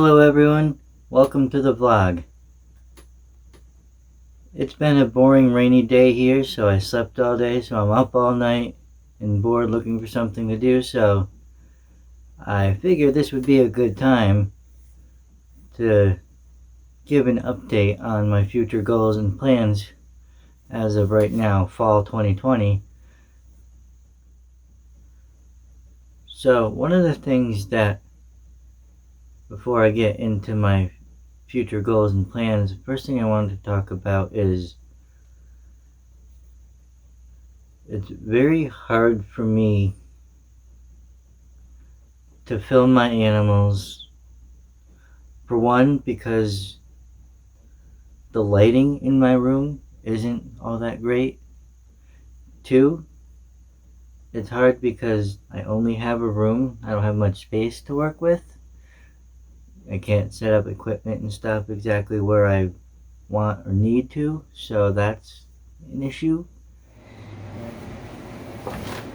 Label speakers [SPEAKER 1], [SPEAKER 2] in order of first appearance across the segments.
[SPEAKER 1] Hello everyone, welcome to the vlog. It's been a boring rainy day here, so I slept all day, so I'm up all night and bored looking for something to do, so I figured this would be a good time to give an update on my future goals and plans as of right now, fall 2020. So one of the things that, before I get into my future goals and plans, the first thing I wanted to talk about is it's very hard for me to film my animals. For one, because the lighting in my room isn't all that great. Two, it's hard because I only have a room. I don't have much space to work with. I can't set up equipment and stuff exactly where I want or need to, so that's an issue.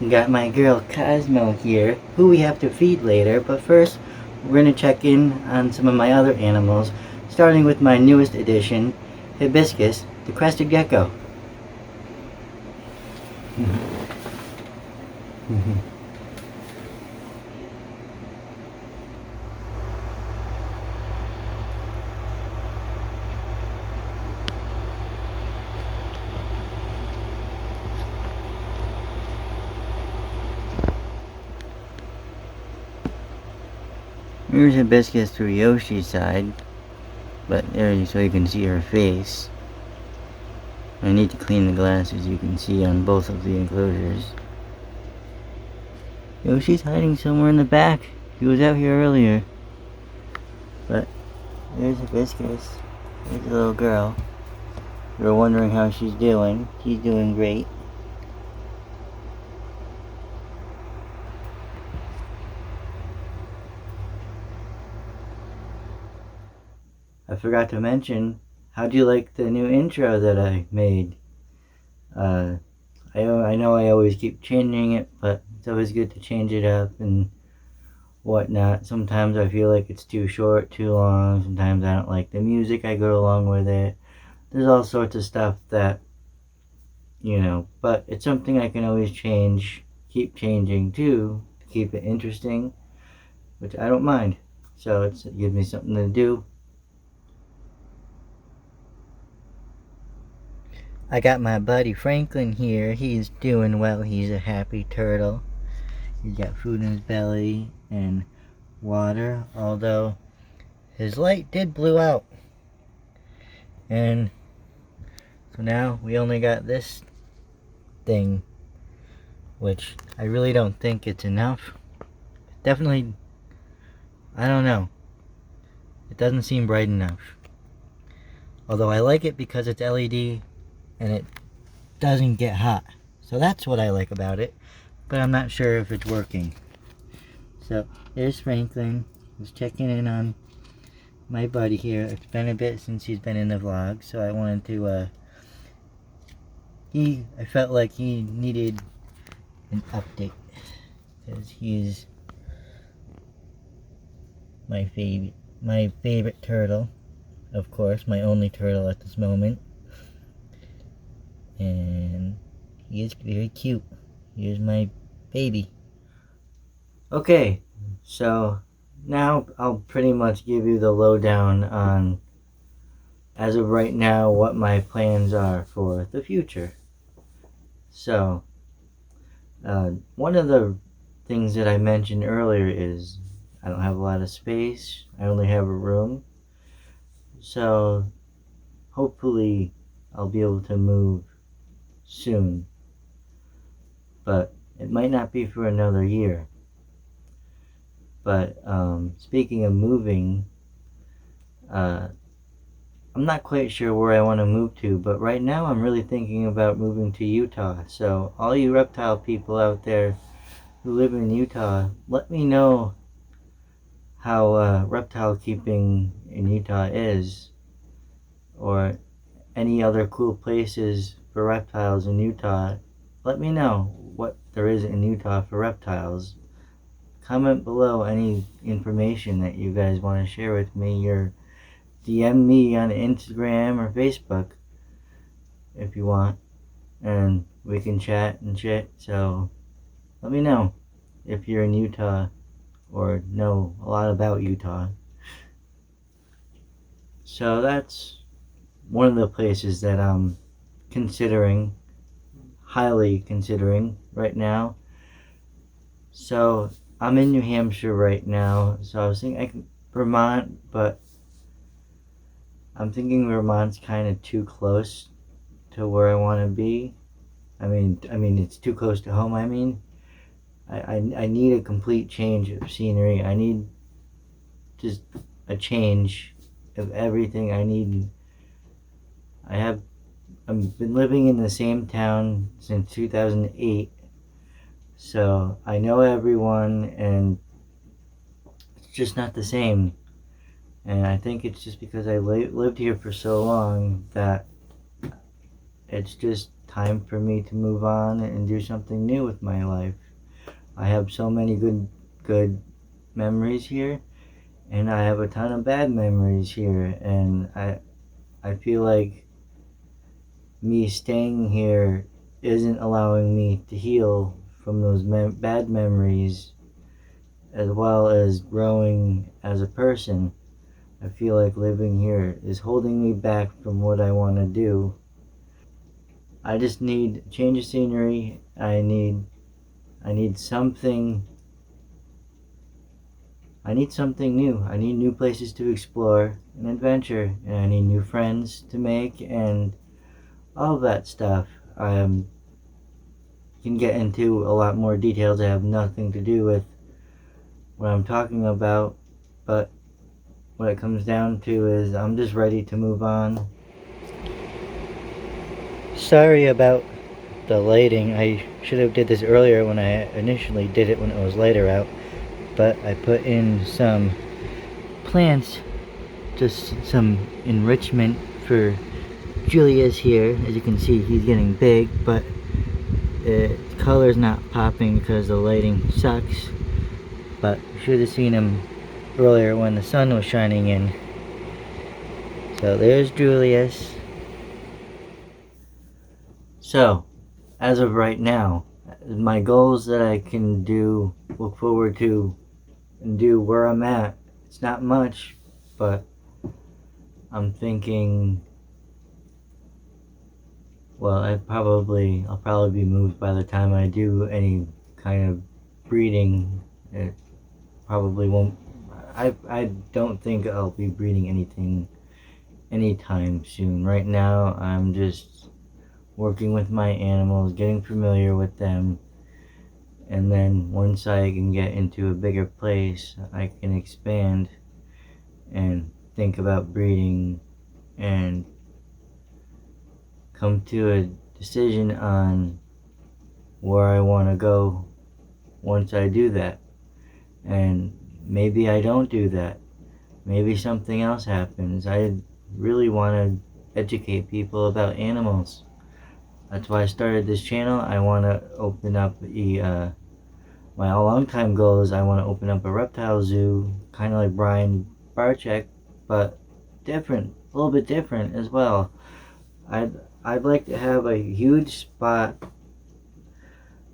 [SPEAKER 1] We got my girl Cosmo here, who we have to feed later, but first we're going to check in on some of my other animals, starting with my newest addition, Hibiscus, the crested gecko. Here's Hibiscus through Yoshi's side, but there, so you can see her face. I need to clean the glass, as you can see, on both of the enclosures. Yoshi's hiding somewhere in the back. He was out here earlier. But there's Hibiscus. There's a little girl. You're wondering how she's doing. She's doing great. I forgot to mention, how'd you like the new intro that I made? I know I always keep changing it, but it's always good to change it up and whatnot. Sometimes I feel like it's too short, too long. Sometimes I don't like the music I go along with it. There's all sorts of stuff that, but it's something I can always change, keep changing too, to keep it interesting, which I don't mind. So it gives me something to do. I got my buddy Franklin here. He's doing well. He's a happy turtle. He's got food in his belly and water, although his light did blew out. And so now we only got this thing, which I really don't think it's enough. Definitely, I don't know. It doesn't seem bright enough. Although I like it because it's LED and it doesn't get hot. So that's what I like about it. But I'm not sure if it's working. So there's Franklin. He's checking in on my buddy here. It's been a bit since he's been in the vlog, so I wanted to I felt like he needed an update because he's my favorite turtle, of course, my only turtle at this moment. And he is very cute. Here's my baby. Okay, so now I'll pretty much give you the lowdown on, as of right now, what my plans are for the future. So, one of the things that I mentioned earlier is I don't have a lot of space. I only have a room. So, hopefully I'll be able to move soon, but it might not be for another year. But speaking of moving, I'm not quite sure where I want to move to, but right now I'm really thinking about moving to Utah. So all you reptile people out there who live in Utah, let me know how reptile keeping in Utah is, or any other cool places for reptiles in Utah. Let me know what there is in Utah for reptiles. comment below any information that you guys want to share with me, or DM me on Instagram or Facebook if you want, and we can chat and shit. So let me know if you're in Utah or know a lot about Utah. So that's one of the places that I'm considering, highly considering right now. So I'm in New Hampshire right now, so I was thinking Vermont, but I'm thinking Vermont's kind of too close to where I want to be. I mean, it's too close to home. I need a complete change of scenery. I need just a change of everything. I've been living in the same town since 2008, so I know everyone, and it's just not the same. And I think it's just because I lived here for so long that it's just time for me to move on and do something new with my life. I have so many good memories here, and I have a ton of bad memories here, and I feel like me staying here isn't allowing me to heal from those bad memories, as well as growing as a person. I feel like living here is holding me back from what I want to do. I just need a change of scenery. I need something. I need something new. I need new places to explore and adventure, and I need new friends to make, and all of that stuff. I can get into a lot more details that have nothing to do with what I'm talking about, but what it comes down to is I'm just ready to move on. Sorry about the lighting. I should have did this earlier when I initially did it when it was lighter out, but I put in some plants, just some enrichment for Julius here. As you can see, he's getting big, but the color's not popping because the lighting sucks. But you should have seen him earlier when the sun was shining in. So there's Julius. So, as of right now, my goals that I can look forward to, and do where I'm at, it's not much, but I'm thinking, well, I'll probably be moved by the time I do any kind of breeding. It probably won't. I don't think I'll be breeding anything anytime soon. Right now, I'm just working with my animals, getting familiar with them, and then once I can get into a bigger place, I can expand and think about breeding and come to a decision on where I want to go once I do that. And maybe I don't do that. Maybe something else happens. I really want to educate people about animals. That's why I started this channel. I want to open up my long-time goal is I want to open up a reptile zoo, kind of like Brian Barczyk, but different, a little bit different as well. I'd like to have a huge spot,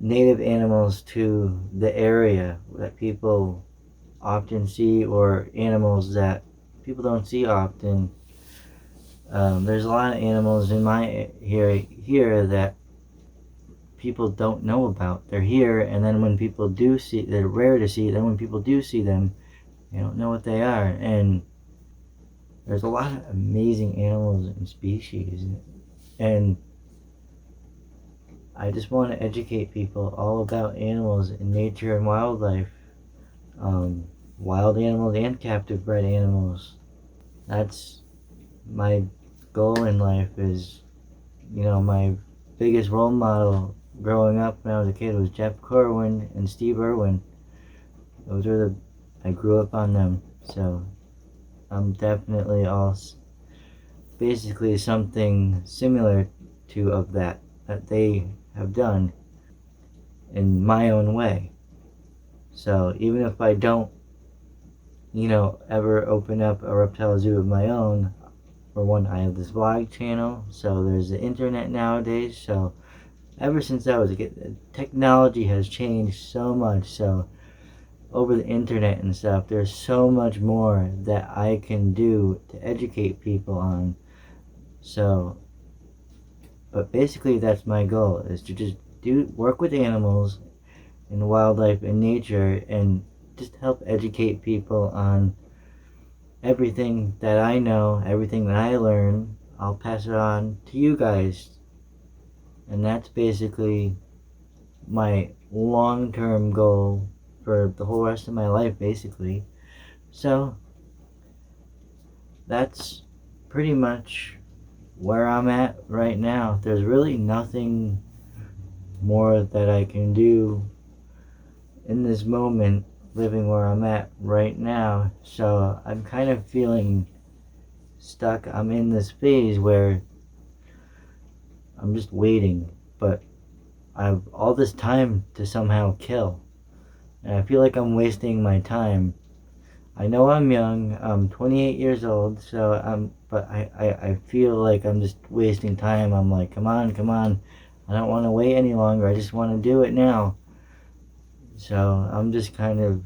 [SPEAKER 1] native animals to the area that people often see, or animals that people don't see often. There's a lot of animals in my here that people don't know about. They're here, and then when people do see, they're rare to see. Then when people do see them, they don't know what they are. And there's a lot of amazing animals and species, and I just want to educate people all about animals and nature and wildlife, wild animals and captive bred animals. That's my goal in life. Is, my biggest role model growing up when I was a kid was Jeff Corwin and Steve Irwin. Those are I grew up on them, so I'm definitely basically something similar to of that they have done in my own way. So even if I don't, ever open up a reptile zoo of my own, for one, I have this vlog channel, so there's the internet nowadays. So ever since I was a kid, technology has changed so much. So over the internet and stuff, there's so much more that I can do to educate people on. So, but basically that's my goal, is to just work with animals and wildlife and nature, and just help educate people on everything that I know, everything that I learn. I'll pass it on to you guys. And that's basically my long-term goal for the whole rest of my life, basically. So that's pretty much where I'm at right now. There's really nothing more that I can do in this moment, living where I'm at right now. So I'm kind of feeling stuck. I'm in this phase where I'm just waiting, but I have all this time to somehow kill, and I feel like I'm wasting my time. I know I'm young, I'm 28 years old, but I feel like I'm just wasting time. I'm like, come on, I don't want to wait any longer, I just want to do it now. So I'm just kind of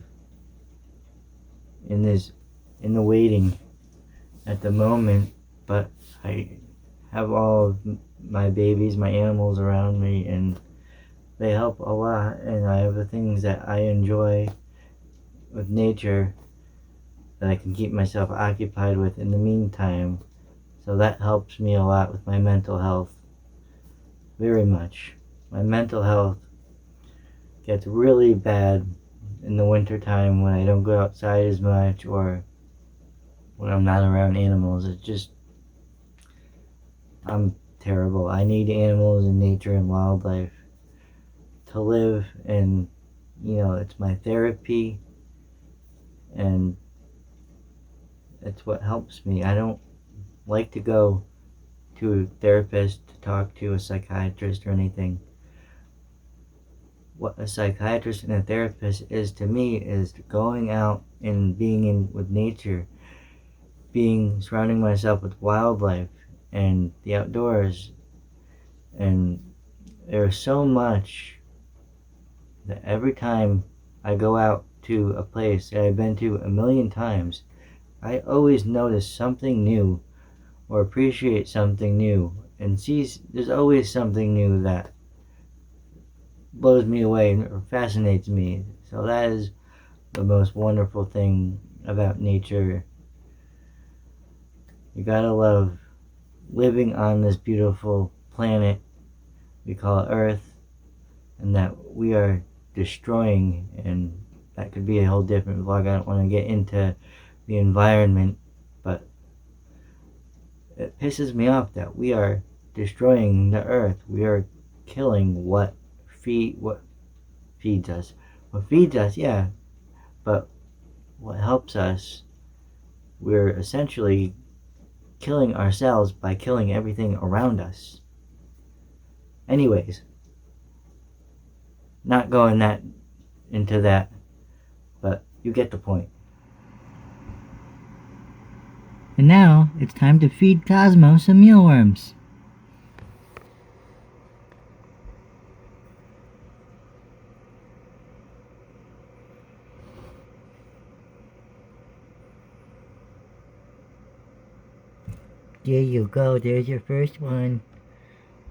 [SPEAKER 1] in the waiting at the moment, but I have all of my babies, my animals around me, and they help a lot, and I have the things that I enjoy with nature that I can keep myself occupied with in the meantime. So that helps me a lot with my mental health, very much. My mental health gets really bad in the winter time when I don't go outside as much, or when I'm not around animals. It's just, I'm terrible. I need animals and nature and wildlife to live, and it's my therapy, and it's what helps me. I don't like to go to a therapist to talk to a psychiatrist or anything. What a psychiatrist and a therapist is to me is going out and being in with nature, surrounding myself with wildlife and the outdoors. And there's so much that every time I go out to a place that I've been to a million times, I always notice something new, or appreciate something new, and there's always something new that blows me away or fascinates me. So that is the most wonderful thing about nature. You gotta love living on this beautiful planet we call Earth, and that we are destroying, and that could be a whole different vlog. I don't want to get into the environment, but it pisses me off that we are destroying the Earth. We are killing what feeds us. What feeds us, yeah, but what helps us, we're essentially killing ourselves by killing everything around us. Anyways, not going into that, but you get the point. And now it's time to feed Cosmo some mealworms. There you go, there's your first one.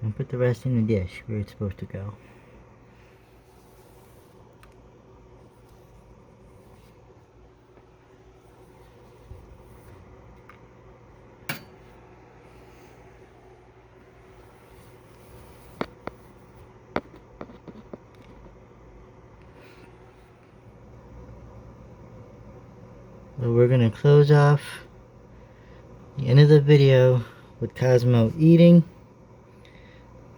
[SPEAKER 1] And put the rest in the dish where it's supposed to go. So we're gonna close off the end of the video with Cosmo eating.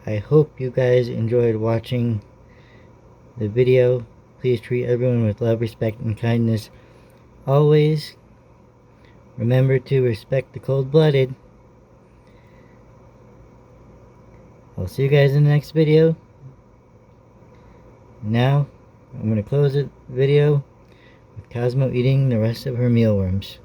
[SPEAKER 1] I hope you guys enjoyed watching the video. Please treat everyone with love, respect, and kindness. Always remember to respect the cold-blooded. I'll see you guys in the next video. Now, I'm going to close the video with Cosmo eating the rest of her mealworms.